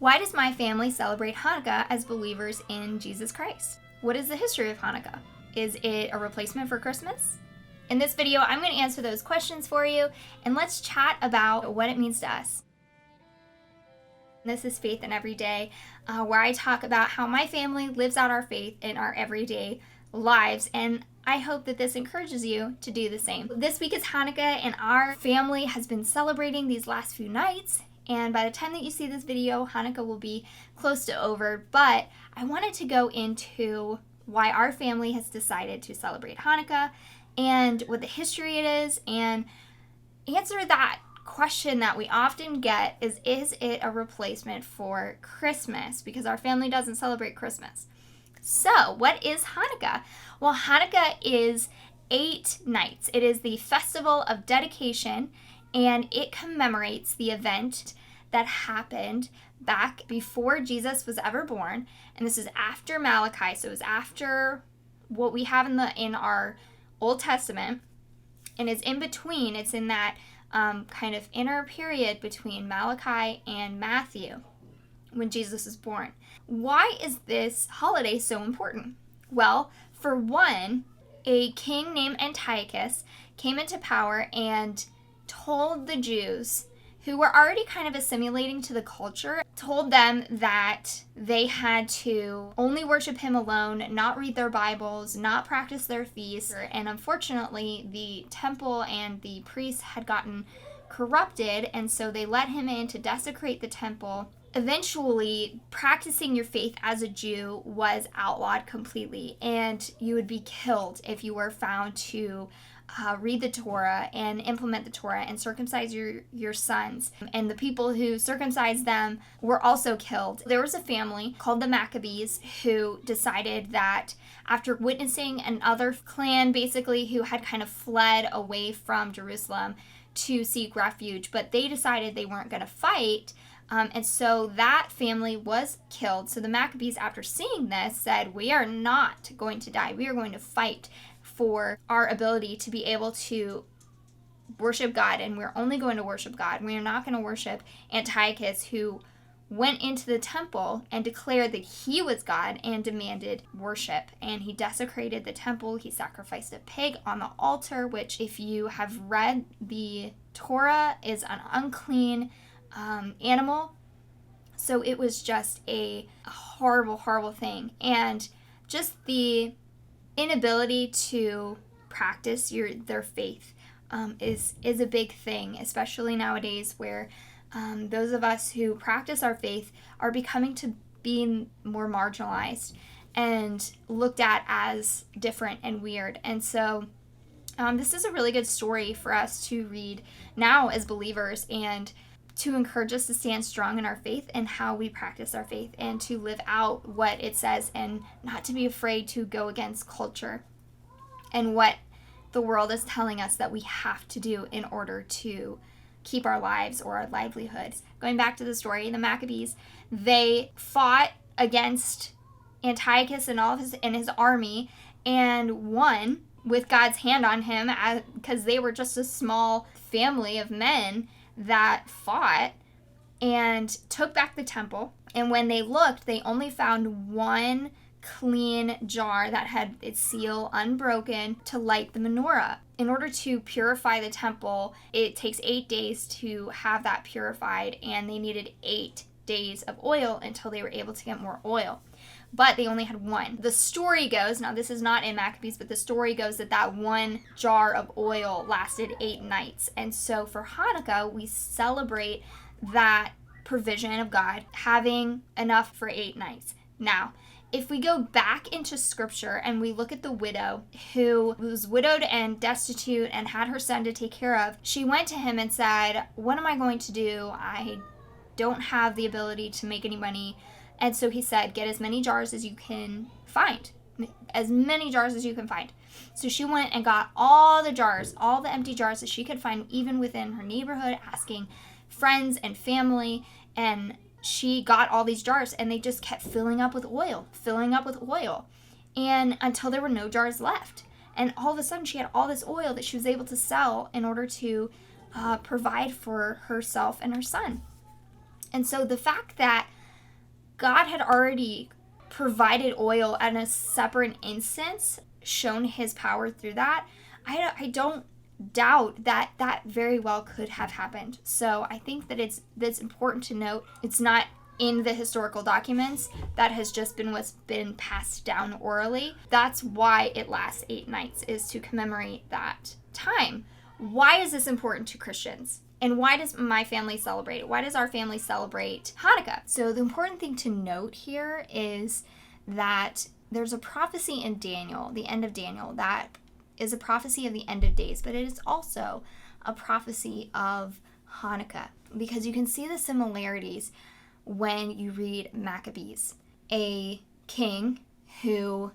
Why does my family celebrate Hanukkah as believers in Jesus Christ? What is the history of Hanukkah? Is it a replacement for Christmas? In this video, I'm going to answer those questions for you, and let's chat about what it means to us. This is Faith in Everyday, where I talk about how my family lives out our faith in our everyday lives, and I hope that this encourages you to do the same. This week is Hanukkah, and our family has been celebrating these last few nights, and by the time that you see this video, Hanukkah will be close to over, but I wanted to go into why our family has decided to celebrate Hanukkah and what the history it is, and answer that question that we often get is it a replacement for Christmas? Because our family doesn't celebrate Christmas. So, what is Hanukkah? Well, Hanukkah is 8 nights. It is the festival of dedication, and it commemorates the event that happened back before Jesus was ever born. And this is after Malachi, so it was after what we have in our Old Testament, and it's in between. It's in that kind of inner period between Malachi and Matthew when Jesus is born. Why is this holiday so important? Well, for one, a king named Antiochus came into power and told the Jews, who were already kind of assimilating to the culture, told them that they had to only worship him alone, not read their Bibles, not practice their feasts. And unfortunately, the temple and the priests had gotten corrupted, and so they let him in to desecrate the temple. Eventually, practicing your faith as a Jew was outlawed completely, and you would be killed if you were found to read the Torah and implement the Torah and circumcise your sons. And the people who circumcised them were also killed. There was a family called the Maccabees who decided that after witnessing another clan basically who had kind of fled away from Jerusalem to seek refuge, but they decided they weren't going to fight. And so that family was killed. So the Maccabees, after seeing this, said, we are not going to die. We are going to fight for our ability to be able to worship God, and we're only going to worship God. We are not going to worship Antiochus, who went into the temple and declared that he was God and demanded worship. And he desecrated the temple. He sacrificed a pig on the altar, which, if you have read the Torah, is an unclean animal. So it was just a horrible, horrible thing. And just the inability to practice their faith is a big thing, especially nowadays where those of us who practice our faith are becoming to being more marginalized and looked at as different and weird. And so this is a really good story for us to read now as believers, and to encourage us to stand strong in our faith and how we practice our faith, and to live out what it says, and not to be afraid to go against culture and what the world is telling us that we have to do in order to keep our lives or our livelihoods. Going back to the story, the Maccabees, they fought against Antiochus and his army, and won with God's hand on him, because they were just a small family of men that fought and took back the temple. And when they looked, they only found one clean jar that had its seal unbroken to light the menorah. In order to purify the temple, it takes 8 days to have that purified, and they needed 8 days of oil until they were able to get more oil. But they only had one. The story goes, now this is not in Maccabees, but the story goes that one jar of oil lasted 8 nights. And so for Hanukkah, we celebrate that provision of God having enough for 8 nights. Now, if we go back into scripture and we look at the widow who was widowed and destitute and had her son to take care of, she went to him and said, what am I going to do? I don't have the ability to make any money. And so he said, get as many jars as you can find. As many jars as you can find. So she went and got all the jars, all the empty jars that she could find, even within her neighborhood, asking friends and family. And she got all these jars, and they just kept filling up with oil. And until there were no jars left. And all of a sudden, she had all this oil that she was able to sell in order to provide for herself and her son. And so the fact that God had already provided oil at a separate instance, shown his power through that, I don't doubt that that very well could have happened. So I think that that's important to note. It's not in the historical documents. That has just been what's been passed down orally. That's why it lasts 8 nights, is to commemorate that time. Why is this important to Christians? And why does my family celebrate it? Why does our family celebrate Hanukkah? So the important thing to note here is that there's a prophecy in Daniel, the end of Daniel, that is a prophecy of the end of days, but it is also a prophecy of Hanukkah, because you can see the similarities when you read Maccabees. A king who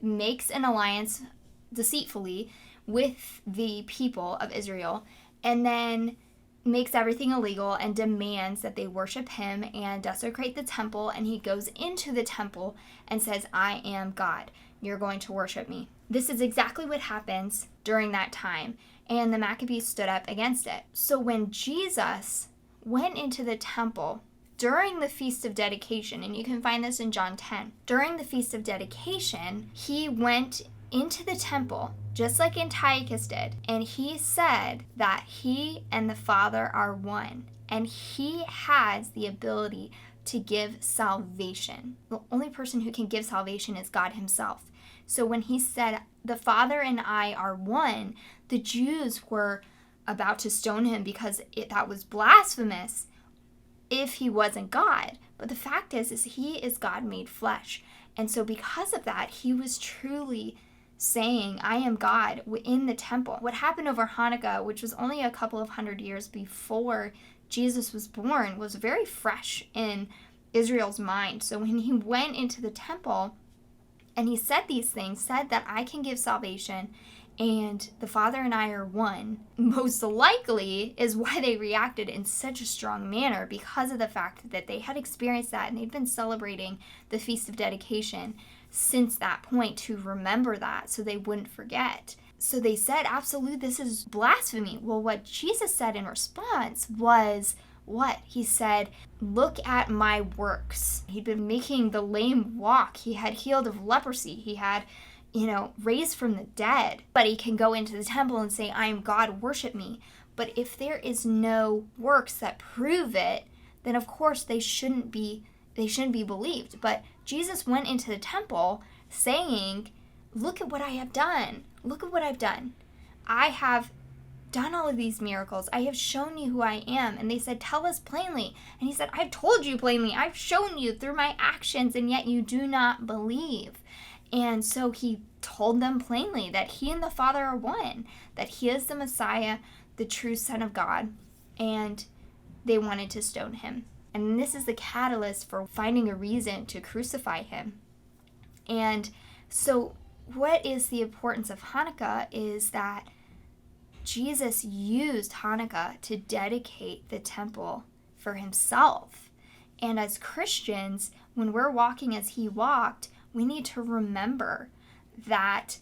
makes an alliance deceitfully with the people of Israel and then makes everything illegal and demands that they worship him and desecrate the temple, and he goes into the temple and says, I am God. You're going to worship me. This is exactly what happens during that time, and the Maccabees stood up against it. So when Jesus went into the temple during the Feast of Dedication, and you can find this in John 10, during the Feast of Dedication, he went into the temple, just like Antiochus did, and he said that he and the Father are one, and he has the ability to give salvation. The only person who can give salvation is God himself. So when he said, the Father and I are one, the Jews were about to stone him because that was blasphemous if he wasn't God. But the fact is he is God made flesh. And so because of that, he was truly saying, I am God in the temple. What happened over Hanukkah, which was only a couple of hundred years before Jesus was born, was very fresh in Israel's mind. So when he went into the temple and he said these things, said that I can give salvation and the Father and I are one, most likely is why they reacted in such a strong manner, because of the fact that they had experienced that and they'd been celebrating the Feast of Dedication since that point to remember that so they wouldn't forget. So they said, absolutely, this is blasphemy. Well, what Jesus said in response was what? He said, look at my works. He'd been making the lame walk. He had healed of leprosy. He had, raised from the dead. But he can go into the temple and say, I am God, worship me. But if there is no works that prove it, then of course they shouldn't be believed. But Jesus went into the temple saying, look at what I have done. Look at what I've done. I have done all of these miracles. I have shown you who I am. And they said, tell us plainly. And he said, I've told you plainly. I've shown you through my actions, and yet you do not believe. And so he told them plainly that he and the Father are one, that he is the Messiah, the true Son of God, and they wanted to stone him. And this is the catalyst for finding a reason to crucify him. And so what is the importance of Hanukkah is that Jesus used Hanukkah to dedicate the temple for himself. And as Christians, when we're walking as he walked, we need to remember that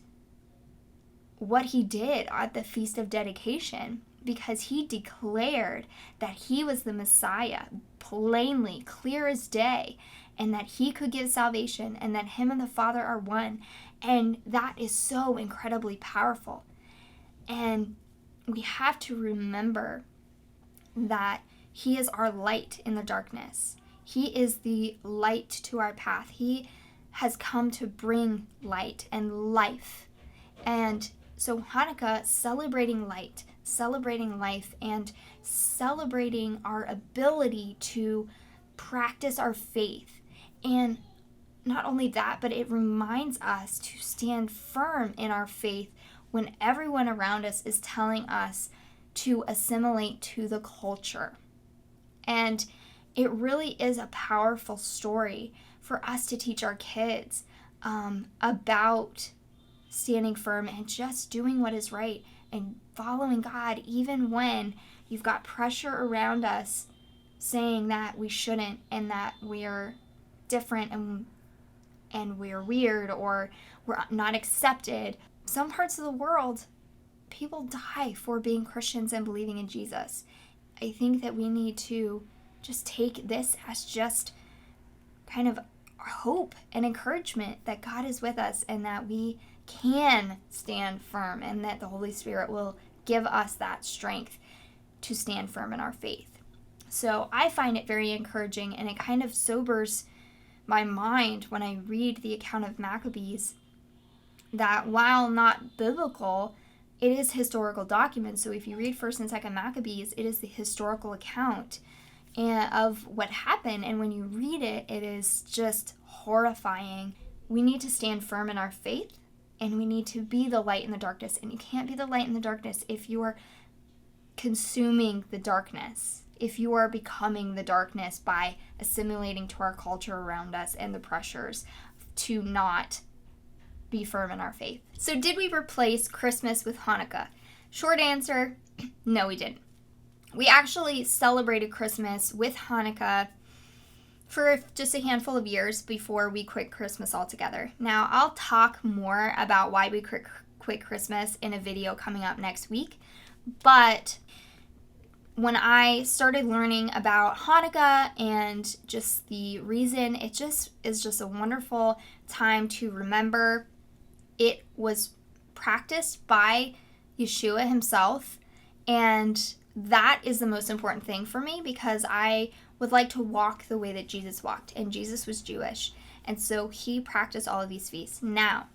what he did at the Feast of Dedication, because he declared that he was the Messiah, plainly, clear as day, and that he could give salvation, and that him and the Father are one. And that is so incredibly powerful. And we have to remember that he is our light in the darkness. He is the light to our path. He has come to bring light and life. And so Hanukkah, celebrating light, celebrating life, and celebrating our ability to practice our faith. And not only that, but it reminds us to stand firm in our faith when everyone around us is telling us to assimilate to the culture. And it really is a powerful story for us to teach our kids about standing firm and just doing what is right and following God, even when you've got pressure around us saying that we shouldn't and that we're different and we're weird or we're not accepted. Some parts of the world, people die for being Christians and believing in Jesus. I think that we need to just take this as just kind of hope and encouragement that God is with us and that we can stand firm, and that the Holy Spirit will give us that strength to stand firm in our faith. So I find it very encouraging, and it kind of sobers my mind when I read the account of Maccabees, that while not biblical, it is historical documents. So if you read 1st and 2nd Maccabees, it is the historical account of what happened. And when you read it, it is just horrifying. We need to stand firm in our faith, and we need to be the light in the darkness. And you can't be the light in the darkness if you are consuming the darkness, if you are becoming the darkness by assimilating to our culture around us and the pressures to not be firm in our faith. So did we replace Christmas with Hanukkah? Short answer, no, we didn't. We actually celebrated Christmas with Hanukkah for just a handful of years before we quit Christmas altogether. Now, I'll talk more about why we quit Christmas in a video coming up next week, but when I started learning about Hanukkah and just the reason, it just is just a wonderful time to remember it was practiced by Yeshua himself, and that is the most important thing for me, because I would like to walk the way that Jesus walked, and Jesus was Jewish, and so he practiced all of these feasts. Now,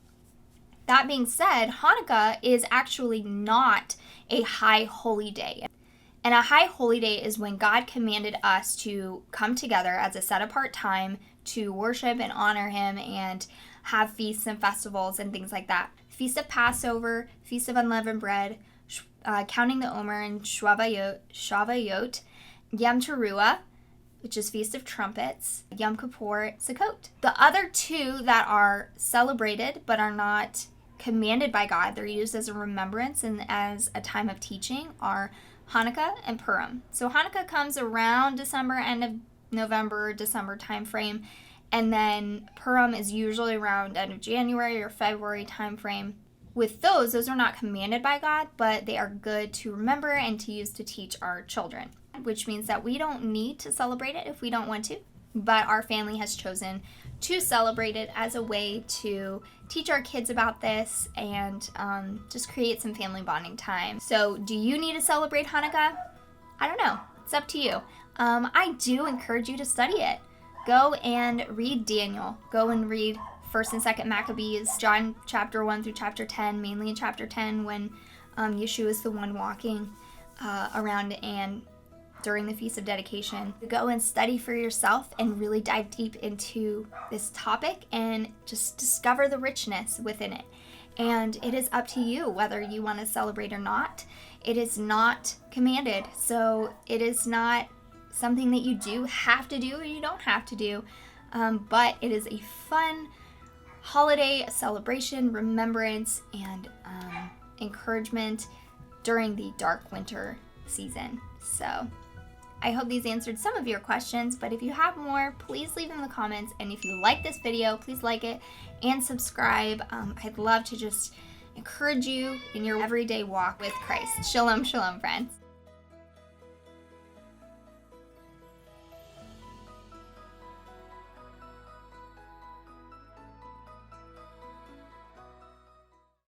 that being said, Hanukkah is actually not a high holy day. And a high holy day is when God commanded us to come together as a set-apart time to worship and honor him and have feasts and festivals and things like that. Feast of Passover, Feast of Unleavened Bread, Counting the Omer and Shavuot, Yom Teruah, which is Feast of Trumpets, Yom Kippur, Sukkot. The other two that are celebrated but are not commanded by God, they're used as a remembrance and as a time of teaching, are Hanukkah and Purim. So Hanukkah comes around December, end of November, December timeframe, and then Purim is usually around end of January or February timeframe. With those are not commanded by God, but they are good to remember and to use to teach our children, which means that we don't need to celebrate it if we don't want to, but our family has chosen to celebrate it as a way to teach our kids about this and just create some family bonding time. So do you need to celebrate Hanukkah? I don't know. It's up to you. I do encourage you to study it. Go and read Daniel. Go and read 1st and 2nd Maccabees, John chapter 1 through chapter 10, mainly in chapter 10 when Yeshua is the one walking around and during the Feast of Dedication. Go and study for yourself and really dive deep into this topic and just discover the richness within it. And it is up to you whether you want to celebrate or not. It is not commanded, so it is not something that you do have to do or you don't have to do, but it is a fun holiday celebration, remembrance, and encouragement during the dark winter season. So I hope these answered some of your questions, but if you have more, please leave them in the comments. And if you like this video, please like it and subscribe. I'd love to just encourage you in your everyday walk with Christ. Shalom, shalom, friends.